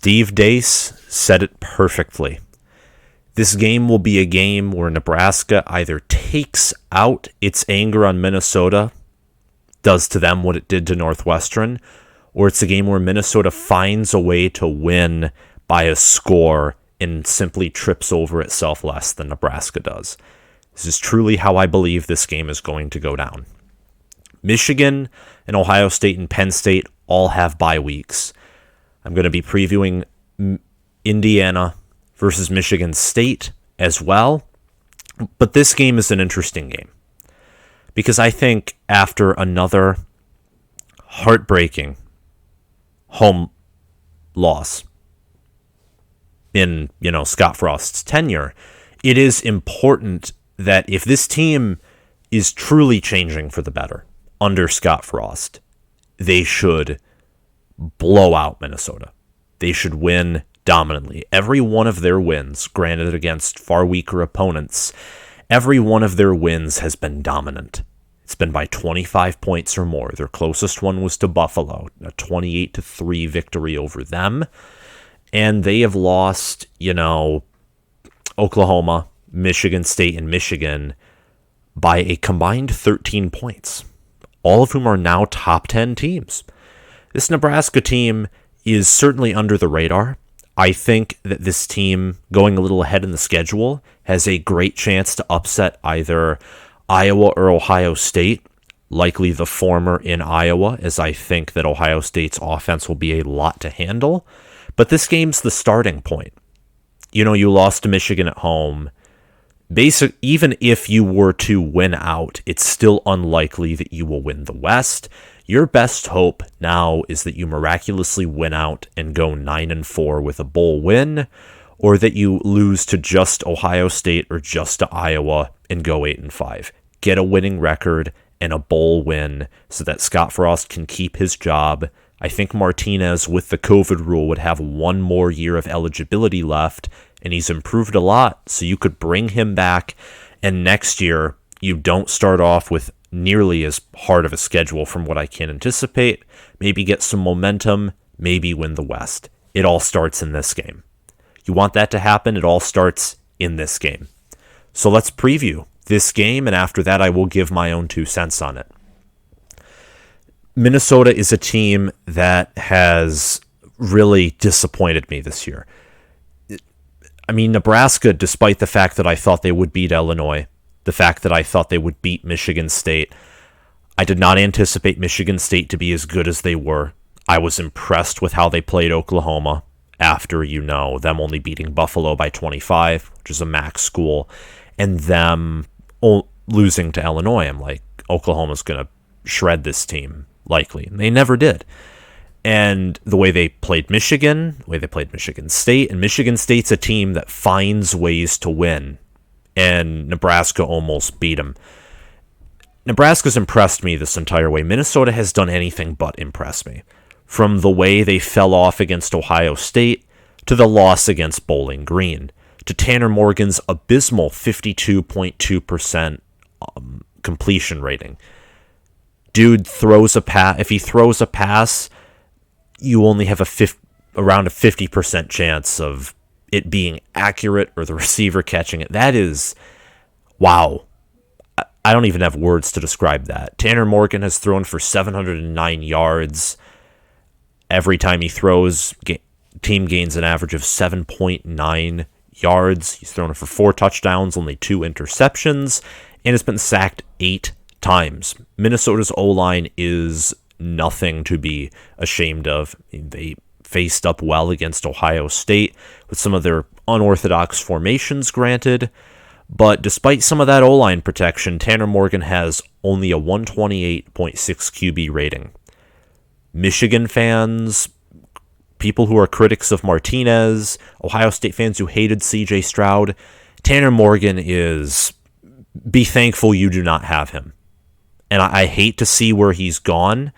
Steve Dace said it perfectly. This game will be a game where Nebraska either takes out its anger on Minnesota, does to them what it did to Northwestern, or it's a game where Minnesota finds a way to win by a score and simply trips over itself less than Nebraska does. This is truly how I believe this game is going to go down. Michigan and Ohio State and Penn State all have bye weeks. I'm going to be previewing Indiana versus Michigan State as well. But this game is an interesting game because I think after another heartbreaking home loss in, Scott Frost's tenure, it is important that if this team is truly changing for the better under Scott Frost, they should blow out Minnesota. They should win dominantly. Every one of their wins, granted against far weaker opponents, every one of their wins has been dominant. It's been by 25 points or more. Their closest one was to Buffalo, a 28-3 victory over them. And they have lost, Oklahoma, Michigan State, and Michigan by a combined 13 points, all of whom are now top 10 teams. This Nebraska team is certainly under the radar. I think that this team, going a little ahead in the schedule, has a great chance to upset either Iowa or Ohio State, likely the former in Iowa, as I think that Ohio State's offense will be a lot to handle. But this game's the starting point. You lost to Michigan at home. Even if you were to win out, it's still unlikely that you will win the West. Your best hope now is that you miraculously win out and go 9-4 with a bowl win, or that you lose to just Ohio State or just to Iowa and go 8-5. Get a winning record and a bowl win so that Scott Frost can keep his job. I think Martinez, with the COVID rule, would have one more year of eligibility left, and he's improved a lot, so you could bring him back, and next year you don't start off with nearly as hard of a schedule from what I can anticipate. Maybe get some momentum, maybe win the West. It all starts in this game. You want that to happen, it all starts in this game. So let's preview this game, and after that I will give my own 2 cents on it. Minnesota is a team that has really disappointed me this year. Nebraska, despite the fact that I thought they would beat Illinois, the fact that I thought they would beat Michigan State, I did not anticipate Michigan State to be as good as they were. I was impressed with how they played Oklahoma after, them only beating Buffalo by 25, which is a MAC school, and them losing to Illinois. I'm like, Oklahoma's going to shred this team, likely. And they never did. And the way they played Michigan, the way they played Michigan State, and Michigan State's a team that finds ways to win, and Nebraska almost beat them. Nebraska's impressed me this entire way. Minnesota has done anything but impress me. From the way they fell off against Ohio State, to the loss against Bowling Green, to Tanner Morgan's abysmal 52.2% completion rating. Dude throws a pass. If he throws a pass, you only have around a 50% chance of it being accurate or the receiver catching it. That is, wow. I don't even have words to describe that. Tanner Morgan has thrown for 709 yards. Every time he throws, team gains an average of 7.9 yards. He's thrown it for 4 touchdowns, only 2 interceptions, and has been sacked 8 times. Minnesota's O-line is nothing to be ashamed of. They faced up well against Ohio State with some of their unorthodox formations, granted, but despite some of that O-line protection, Tanner Morgan has only a 128.6 QB rating. Michigan fans, people who are critics of Martinez, Ohio State fans who hated CJ Stroud, Tanner Morgan is, be thankful you do not have him. And I hate to see where he's gone,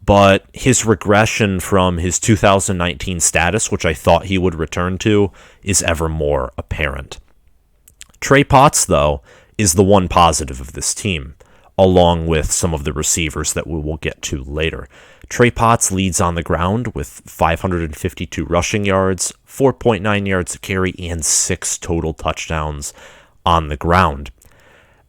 but his regression from his 2019 status, which I thought he would return to, is ever more apparent. Trey Potts, though, is the one positive of this team, along with some of the receivers that we will get to later. Trey Potts leads on the ground with 552 rushing yards, 4.9 yards a carry, and 6 total touchdowns on the ground.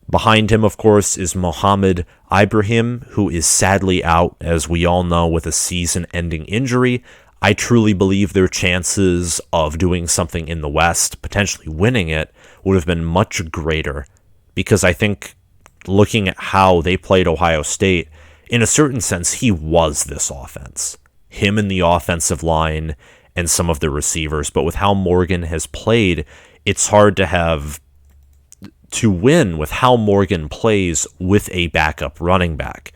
Behind him, of course, is Mohamed Ibrahim, who is sadly out, as we all know, with a season-ending injury. I truly believe their chances of doing something in the West, potentially winning it, would have been much greater, because I think looking at how they played Ohio State, in a certain sense, he was this offense. Him and the offensive line and some of the receivers. But with how Morgan has played, it's hard to win with how Morgan plays with a backup running back.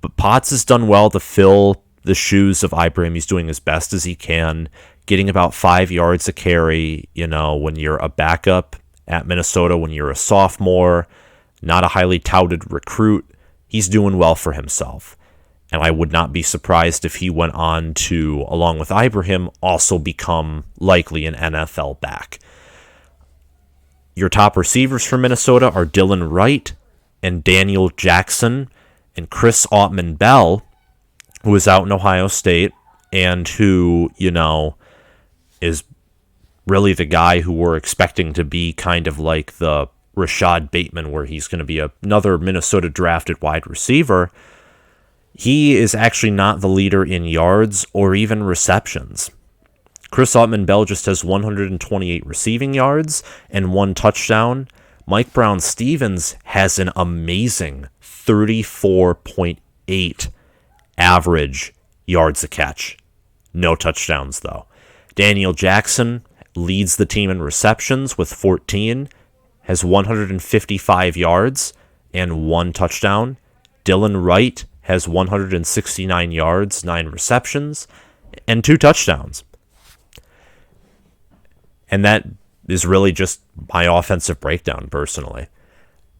But Potts has done well to fill the shoes of Ibrahim. He's doing as best as he can, getting about 5 yards a carry, when you're a backup at Minnesota, when you're a sophomore, not a highly touted recruit. He's doing well for himself. And I would not be surprised if he went on to, along with Ibrahim, also become likely an NFL back. Your top receivers for Minnesota are Dylan Wright and Daniel Jackson and Chris Autman-Bell, who is out in Ohio State and who, is really the guy who we're expecting to be kind of like the Rashad Bateman, where he's going to be another Minnesota drafted wide receiver. He is actually not the leader in yards or even receptions. Chris Autman-Bell just has 128 receiving yards and 1 touchdown. Mike Brown-Stevens has an amazing 34.8 average yards a catch. No touchdowns, though. Daniel Jackson leads the team in receptions with 14, has 155 yards and 1 touchdown. Dylan Wright has 169 yards, 9 receptions, and 2 touchdowns. And that is really just my offensive breakdown, personally.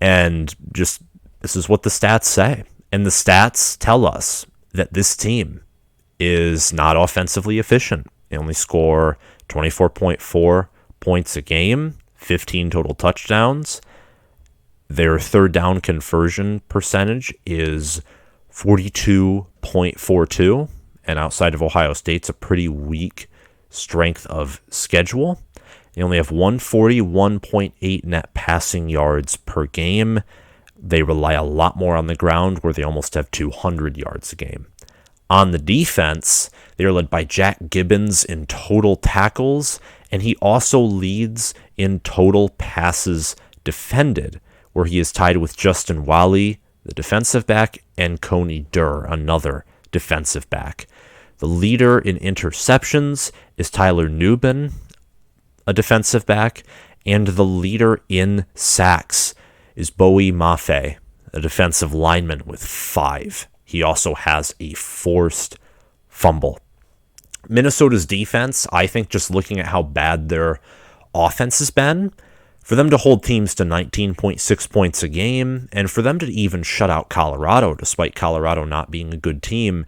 And just, this is what the stats say. And the stats tell us that this team is not offensively efficient. They only score 24.4 points a game, 15 total touchdowns. Their third down conversion percentage is 42.42, and outside of Ohio State's a pretty weak strength of schedule. They only have 141.8 net passing yards per game. They rely a lot more on the ground, where they almost have 200 yards a game. On the defense, they are led by Jack Gibbons in total tackles, and he also leads in total passes defended, where he is tied with Justin Wally, the defensive back, and Coney Durr, another defensive back. The leader in interceptions is Tyler Nubin, a defensive back, and the leader in sacks is Bowie Mafe, a defensive lineman, with 5. He also has a forced fumble. Minnesota's defense, I think, just looking at how bad their offense has been, for them to hold teams to 19.6 points a game, and for them to even shut out Colorado, despite Colorado not being a good team,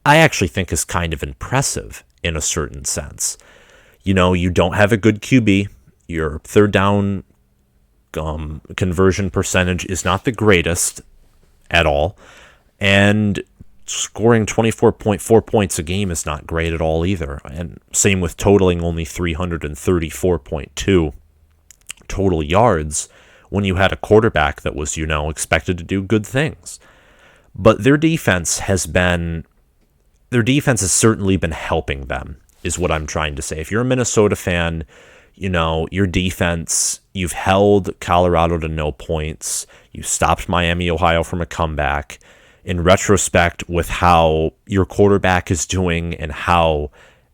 I actually think is kind of impressive in a certain sense. You don't have a good QB. Your third down conversion percentage is not the greatest at all. And scoring 24.4 points a game is not great at all either. And same with totaling only 334.2 total yards when you had a quarterback that was, expected to do good things. But their defense has certainly been helping them, is what I'm trying to say. If you're a Minnesota fan, your defense, you've held Colorado to no points. You stopped Miami, Ohio from a comeback. In retrospect, with how your quarterback is doing and how,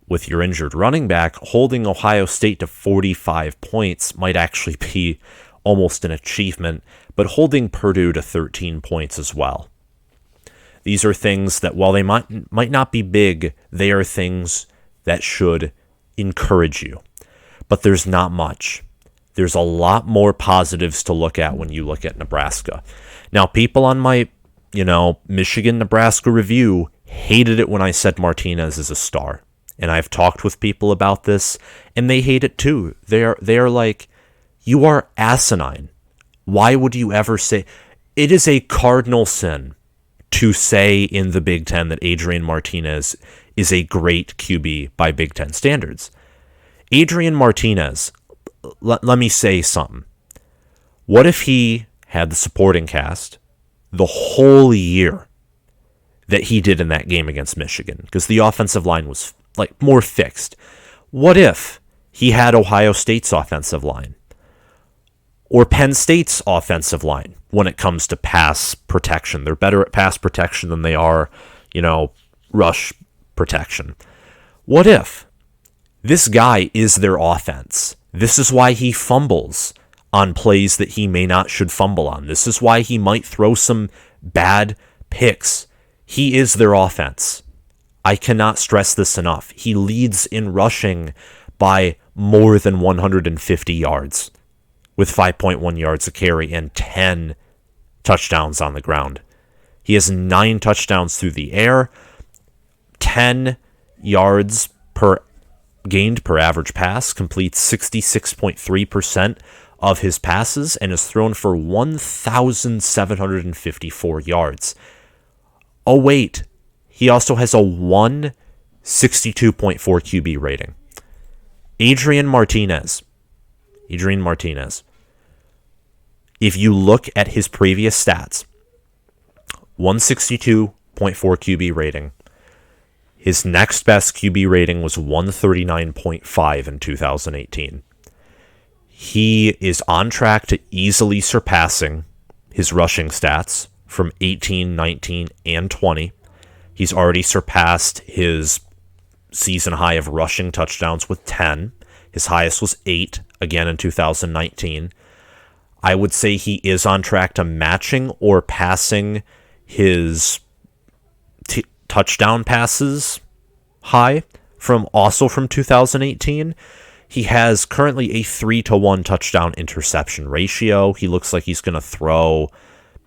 with your injured running back, holding Ohio State to 45 points might actually be almost an achievement, but holding Purdue to 13 points as well. These are things that, while they might not be big, they are things that should encourage you. But there's not much. There's a lot more positives to look at when you look at Nebraska. Now, people on my Michigan-Nebraska review hated it when I said Martinez is a star. And I've talked with people about this, and they hate it too. They are like, you are asinine. Why would you ever say... It is a cardinal sin to say in the Big Ten that Adrian Martinez is a great QB by Big Ten standards. Adrian Martinez, let me say something. What if he had the supporting cast the whole year that he did in that game against Michigan? Because the offensive line was like more fixed. What if he had Ohio State's offensive line or Penn State's offensive line when it comes to pass protection? They're better at pass protection than they are, rush protection. What if this guy is their offense? This is why he fumbles on plays that he may not should fumble on. This is why he might throw some bad picks. He is their offense. I cannot stress this enough. He leads in rushing by more than 150 yards with 5.1 yards a carry and 10 touchdowns on the ground. He has 9 touchdowns through the air, 10 yards gained per average pass, completes 66.3% of his passes, and is thrown for 1,754 yards. Oh, wait. He also has a 162.4 QB rating. Adrian Martinez. If you look at his previous stats, 162.4 QB rating. His next best QB rating was 139.5 in 2018. He is on track to easily surpassing his rushing stats from 18, 19, and 20. He's already surpassed his season high of rushing touchdowns with 10. His highest was 8, again in 2019. I would say he is on track to matching or passing his touchdown passes high from 2018. He has currently a 3-to-1 touchdown interception ratio. He looks like he's going to throw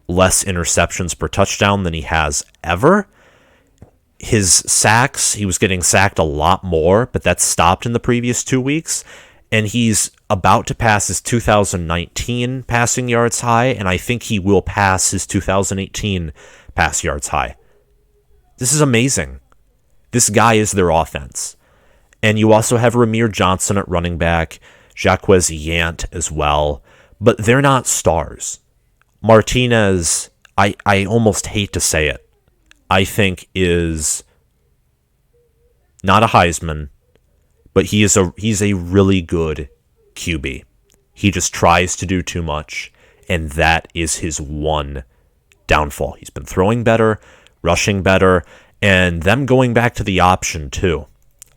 less interceptions per touchdown than he has ever. His sacks, he was getting sacked a lot more, but that stopped in the previous 2 weeks. And he's about to pass his 2019 passing yards high, and I think he will pass his 2018 pass yards high. This is amazing. This guy is their offense. And you also have Ramir Johnson at running back, Jaquez Yant as well, but they're not stars. Martinez, I almost hate to say it, I think is not a Heisman, but he's a really good QB. He just tries to do too much, and that is his one downfall. He's been throwing better, rushing better, and them going back to the option too.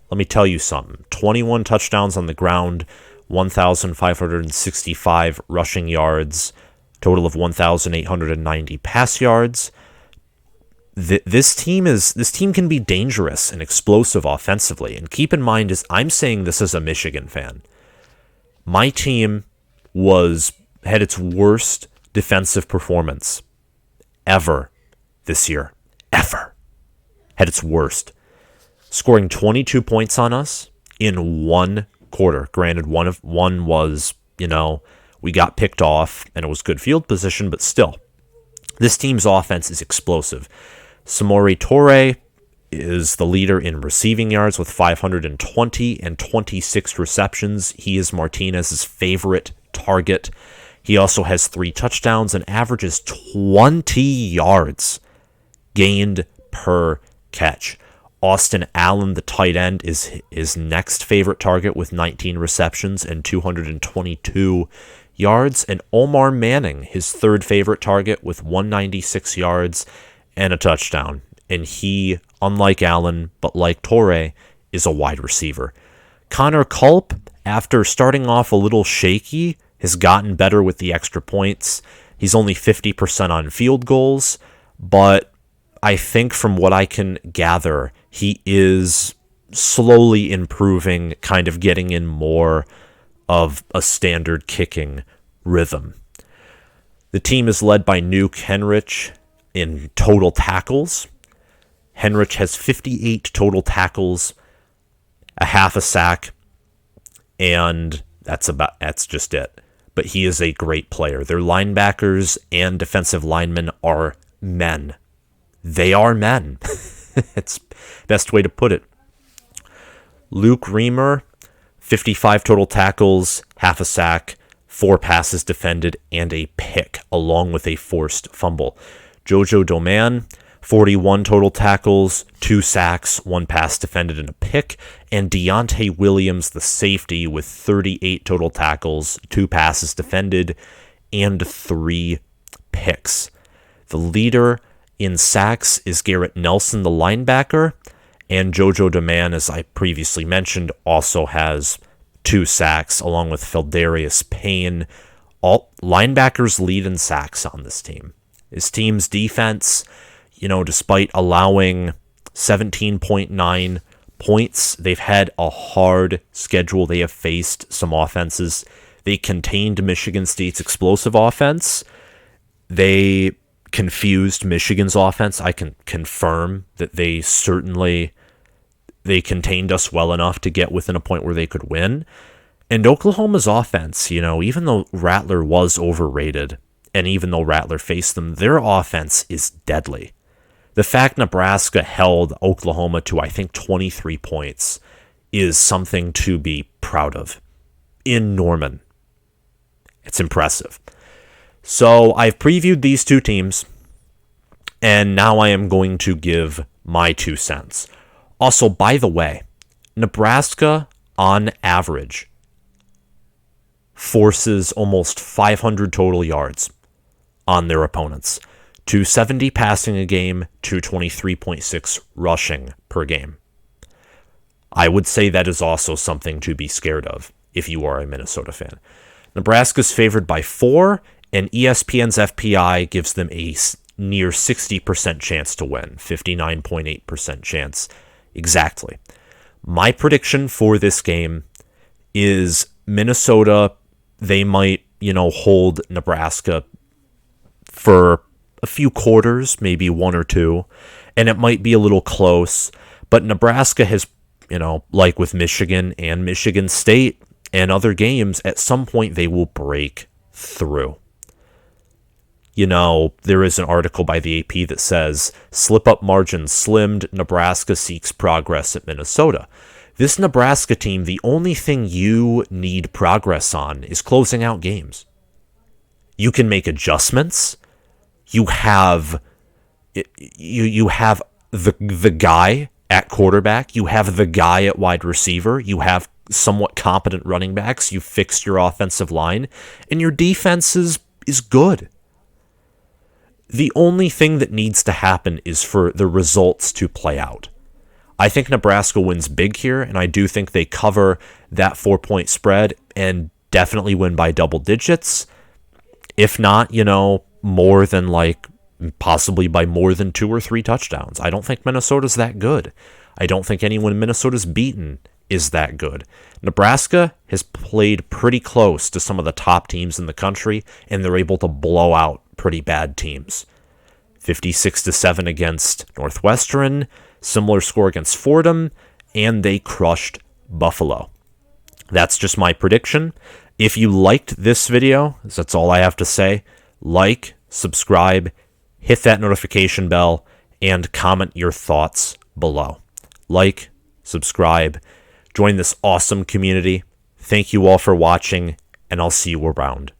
Let me tell you something. 21 touchdowns on the ground, 1,565 rushing yards, total of 1,890 pass yards. This team can be dangerous and explosive offensively. And keep in mind, I'm saying this as a Michigan fan. My team had its worst defensive performance ever this year. Ever. Had its worst. Scoring 22 points on us in one quarter. Granted, one was, we got picked off and it was good field position, but still. This team's offense is explosive. Samori Toure is the leader in receiving yards with 520 and 26 receptions. He is Martinez's favorite target. He also has 3 touchdowns and averages 20 yards gained per catch. Austin Allen, the tight end, is his next favorite target with 19 receptions and 222 yards. And Omar Manning, his third favorite target with 196 yards and a touchdown. And he, unlike Allen, but like Toure, is a wide receiver. Connor Culp, after starting off a little shaky, has gotten better with the extra points. He's only 50% on field goals, but I think from what I can gather, he is slowly improving, kind of getting in more of a standard kicking rhythm. The team is led by Nick Henrich in total tackles. Henrich has 58 total tackles, a half a sack, and that's just it. But he is a great player. Their linebackers and defensive linemen are men. They are men. It's best way to put it. Luke Reamer, 55 total tackles, half a sack, 4 passes defended, and a pick, along with a forced fumble. Jojo Doman, 41 total tackles, 2 sacks, 1 pass defended, and a pick. And Deontay Williams, the safety, with 38 total tackles, 2 passes defended, and 3 picks. The leader in sacks is Garrett Nelson, the linebacker, and Jojo Doman, as I previously mentioned, also has 2 sacks, along with Feldarius Payne. All linebackers lead in sacks on this team. This team's defense, despite allowing 17.9 points, they've had a hard schedule. They have faced some offenses. They contained Michigan State's explosive offense. They confused Michigan's offense. I can confirm that they contained us well enough to get within a point where they could win. And Oklahoma's offense, even though Rattler was overrated, and even though Rattler faced them, their offense is deadly. The fact Nebraska held Oklahoma to, I think, 23 points is something to be proud of. In Norman. It's impressive. So I've previewed these 2 teams, and now I am going to give my 2 cents. Also, by the way, Nebraska, on average, forces almost 500 total yards on their opponents. 270 passing a game, 223.6 rushing per game. I would say that is also something to be scared of if you are a Minnesota fan. Nebraska's favored by 4, and ESPN's FPI gives them a near 60% chance to win, 59.8% chance exactly. My prediction for this game is Minnesota, they might, hold Nebraska for a few quarters, maybe 1 or 2, and it might be a little close, but Nebraska has, like with Michigan and Michigan State and other games, at some point they will break through. There is an article by the AP that says, slip-up margin slimmed, Nebraska seeks progress at Minnesota. This Nebraska team, the only thing you need progress on is closing out games. You can make adjustments. You have the guy at quarterback. You have the guy at wide receiver. You have somewhat competent running backs. You fixed your offensive line, and your defense is good. The only thing that needs to happen is for the results to play out. I think Nebraska wins big here, and I do think they cover that 4-point spread and definitely win by double digits. If not, more than possibly by more than 2 or 3 touchdowns. I don't think Minnesota's that good. I don't think anyone Minnesota's beaten is that good. Nebraska has played pretty close to some of the top teams in the country, and they're able to blow out pretty bad teams. 56-7 against Northwestern, similar score against Fordham, and they crushed Buffalo. That's just my prediction. If you liked this video, that's all I have to say. Like, subscribe, hit that notification bell, and comment your thoughts below. Like, subscribe, join this awesome community. Thank you all for watching, and I'll see you around.